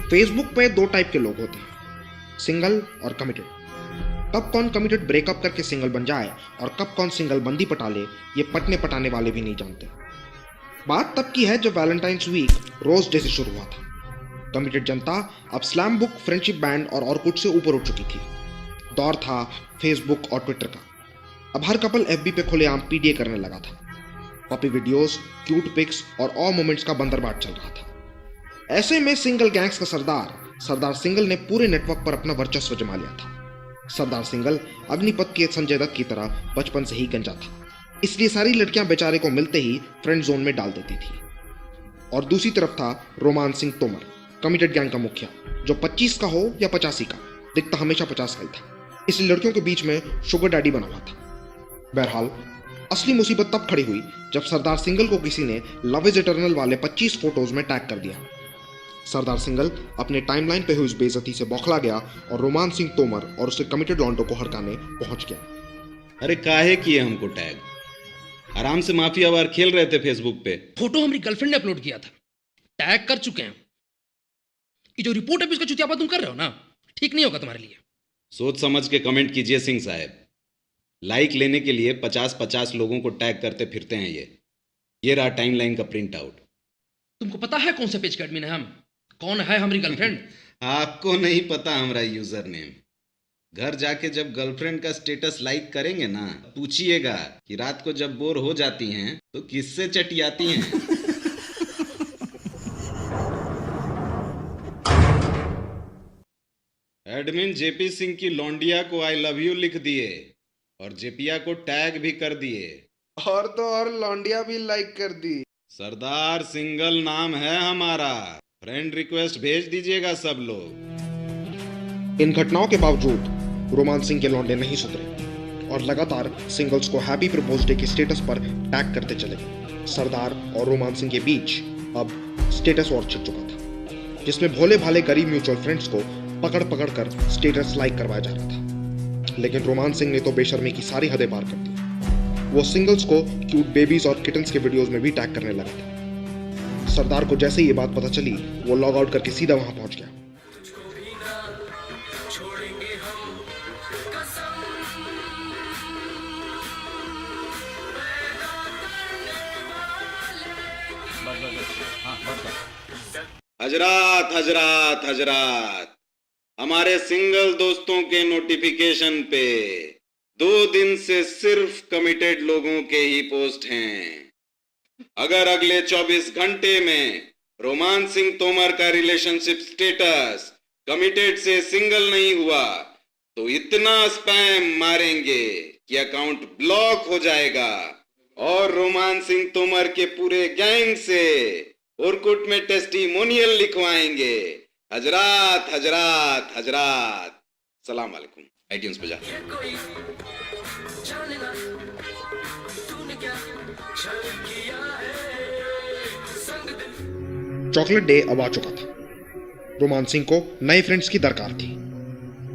Facebook पे दो type के लोग होते हैं, सिंगल और कमिटेड। कब कौन कमिटेड ब्रेकअप करके सिंगल बन जाए और कब कौन सिंगल बंदी पटा ले, ये पटने पटाने वाले भी नहीं जानते। बात तब की है जब वैलेंटाइंस वीक रोज डे से शुरू हुआ था। कमिटेड जनता अब स्लैम बुक, फ्रेंडशिप बैंड और ऑर्कुट से ऊपर उठ चुकी थी। दौर था फेसबुक और ट्विटर का। अब हर कपल एफबी पे खुलेआम पीडीए करने लगा था। पपी वीडियोस, क्यूट पिक्स और ऑ मोमेंट्स का बंदरबाट चल रहा था। ऐसे में सिंगल गैंग्स का सरदार सिंगल ने पूरे नेटवर्क पर अपना वर्चस्व जमा लिया था। सरदार सिंगल अग्निपथ के संजय दत्त की तरह बचपन से ही गंजा था, इसलिए सारी लड़कियां बेचारे को मिलते ही फ्रेंड जोन में डाल देती थी। और दूसरी तरफ था रोमान सिंह तोमर, कमिटेड गैंग का मुखिया, जो 25 का हो या 85 का, दिखता हमेशा 50 का ही था, इसलिए लड़कियों के बीच में शुगर डैडी बना हुआ था। बहरहाल असली मुसीबत तब खड़ी हुई जब सरदार सिंगल को किसी ने लव इज इटर्नल वाले 25 फोटोज में टैग कर दिया। सरदार सिंगल अपने टाइमलाइन पे हुई उस बेइज्जती से बौखला गया और रोमान सिंह तोमर और उसके कमिटेड लॉन्डो को हड़काने पहुंच गया। अरे काहे किए हमको टैग? आराम से माफिया वार खेल रहे थे फेसबुक पे। फोटो हमारी गर्लफ्रेंड ने अपलोड किया था, टैग कर चुके हैं। ये जो रिपोर्ट है इसका चुतियापा तुम कर रहे हो ना, ठीक नहीं होगा तुम्हारे लिए। सोच समझ के कमेंट कीजिए सिंह साहब। लाइक लेने के लिए 50-50 लोगों को टैग करते फिरते हैं ये रहा टाइमलाइन का प्रिंट आउट। तुमको पता है कौन से पेज के एडमिन है हम? कौन है हमारी गर्लफ्रेंड? आपको नहीं पता हमारा यूजर नेम। घर जाके जब गर्लफ्रेंड का स्टेटस लाइक करेंगे ना, पूछिएगा कि रात को जब बोर हो जाती हैं तो किससे चटियाती हैं। एडमिन जेपी सिंह की लौंडिया को आई लव यू लिख दिए और जेपिया को टैग भी कर दिए, और तो और लौंडिया भी लाइक कर दी। सरदार सिंगल नाम है हमारा। फ्रेंड रिक्वेस्ट भेज दीजिएगा सब लोग। इन घटनाओं के बावजूद रोमान सिंह के लौंडे नहीं सुधरे और लगातार सिंगल्स को हैप्पी प्रपोज डे के स्टेटस पर टैग करते चले। सरदार और रोमान सिंह के बीच अब स्टेटस वॉर छिड़ चुका था, जिसमें भोले भाले गरीब म्यूचुअल फ्रेंड्स को पकड़ पकड़ कर स्टेटस लाइक करवाया जा रहा था। लेकिन रोमान सिंह ने तो बेशर्मी की सारी हदें पार कर दी। वो सिंगल्स को क्यूट बेबीज और किटन्स के वीडियोस में भी टैग करने लगा था। सरदार को जैसे ये बात पता चली, वो लॉग आउट करके सीधा वहां पहुंच गया। हजरात हजरात हजरात, हमारे सिंगल दोस्तों के नोटिफिकेशन पे 2 दिन से सिर्फ कमिटेड लोगों के ही पोस्ट हैं। अगर अगले 24 घंटे में रोमान सिंह तोमर का रिलेशनशिप स्टेटस कमिटेड से सिंगल नहीं हुआ तो इतना स्पैम मारेंगे कि अकाउंट ब्लॉक हो जाएगा और रोमान सिंह तोमर के पूरे गैंग से ऑर्कुट में टेस्टिमोनियल लिखवाएंगे। हजरात हजरात हजरात, सलाम वालेकुम। आईट्यून्स पे जा। चॉकलेट डे अब आ चुका था। रोमान सिंह को नए फ्रेंड्स की दरकार थी।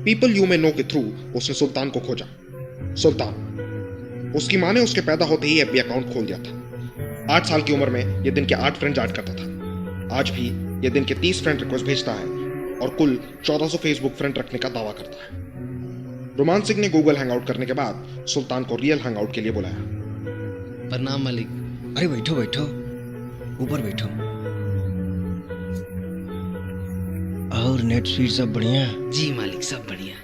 पीपल यू में नो के थ्रू उसने सुल्तान को खोजा। सुल्तान, उसकी माँ ने उसके पैदा होते ही एफबी अकाउंट खोल दिया था। 8 साल की उम्र में ये दिन के 8 फ्रेंड्स ऐड करता था। आज भी ये दिन के 30 फ्रेंड रिक्वेस्ट भेजता है और कुल 1400 फेसबुक फ्रेंड रखने का दावा करता है। रोमान सिंह ने गूगल हैंगआउट करने के बाद सुल्तान को रियल हैंगआउट के लिए बुलाया। प्रणाम मालिक। अरे बैठो बैठो, ऊपर बैठो। और नेट स्पीड सब बढ़िया? जी मालिक, सब बढ़िया।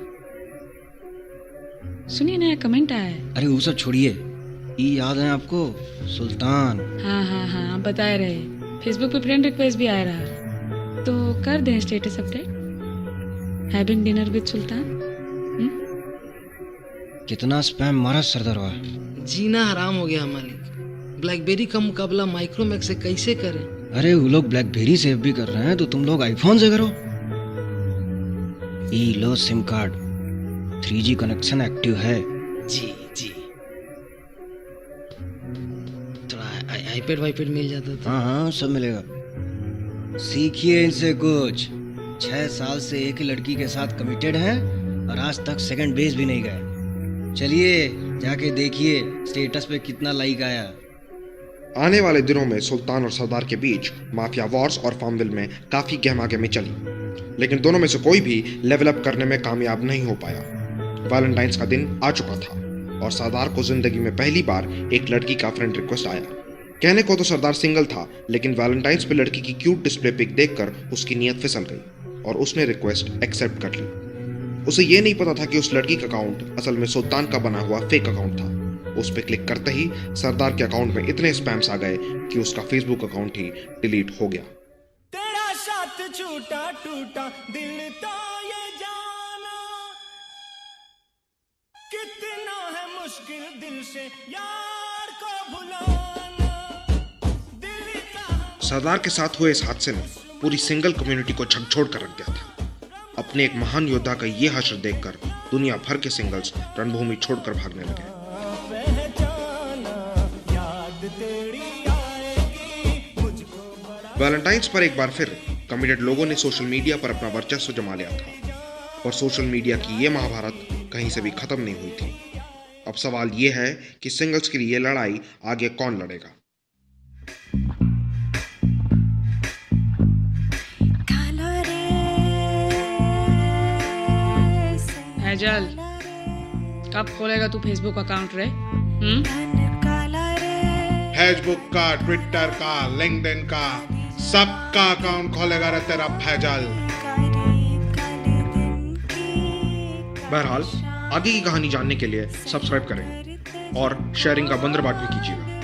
सुनिए, नया कमेंट आया है। अरे वो सब छोड़िए, ये याद है आपको सुल्तान? हाँ आप बता रहे, फेसबुक पे फ्रेंड रिक्वेस्ट भी आ रहा, तो कर दें status update, having dinner with Sultan. कितना स्पैम मारा सरदारवा। जीना हराम हो गया मालिक। ब्लैकबेरी का मुकाबला माइक्रोमैक्स से कैसे करें? अरे वो लोग ब्लैकबेरी से भी कर रहे हैं तो तुम लोग आईफोन से करो। ई लो SIM card, 3G connection active है। जी थोड़ा आईपैड वाईपैड मिल जाता था। हाँ सब मिलेगा। सीखिए इनसे कुछ। 6 साल से एक ही लड़की के साथ कमिटेड हैं और आज तक सेकंड बेस भी नहीं गए। चलिए जाके देखिए स्टेटस पे कितना लाइक आया। आने वाले दिनों में सुल्तान और सरदार के बीच माफिया वॉर्स और फार्मविल में काफी गहमागहमी चली। लेकिन दोनों में से कोई भी लेवल अप करने में कामयाब नहीं हो पाया। वैलेंटाइंस का दिन आ चुका था और सरदार को जिंदगी में पहली बार एक लड़की का फ्रेंड रिक्वेस्ट आया। कहने को तो सरदार सिंगल था, लेकिन वैलेंटाइंस पे लड़की की क्यूट डिस्प्ले पिक देखकर उसकी नीयत फिसल गई और उसने रिक्वेस्ट एक्सेप्ट कर ली। उसे ये नहीं पता था कि उस लड़की का अकाउंट असल में सुल्तान का बना हुआ फेक अकाउंट था। उस पर क्लिक करते ही सरदार के अकाउंट में इतने स्पैम्स आ गए कि उसका फेसबुक अकाउंट ही डिलीट हो गया। तेरा साथ छूटा टूटा दिल तो ये जाना, कितना है मुश्किल दिल से यार को भुलाना, दिल का। सरदार के साथ हुए इस हादसे ने पूरी सिंगल कम्युनिटी को झकझोर कर रख दिया था। अपने एक महान योद्धा का ये हश्र देखकर दुनिया भर के सिंगल्स रणभूमि छोड़कर भागने लगे। वैलेंटाइंस पर एक बार फिर कमिटेड लोगों ने सोशल मीडिया पर अपना वर्चस्व जमा लिया था और सोशल मीडिया की ये महाभारत कहीं से भी खत्म नहीं हुई थी। अब सवाल ये है कि सिंगल्स के लिए ये लड़ाई आगे कौन लड़ेगा। फैजल, कब खोलेगा तू फेसबुक अकाउंट रे? फेसबुक का, ट्विटर का, लिंक्डइन का, सबका अकाउंट खोलेगा रे तेरा फैजल। बहरहाल आगे की कहानी जानने के लिए सब्सक्राइब करें और शेयरिंग का बंदरबाट भी कीजिएगा।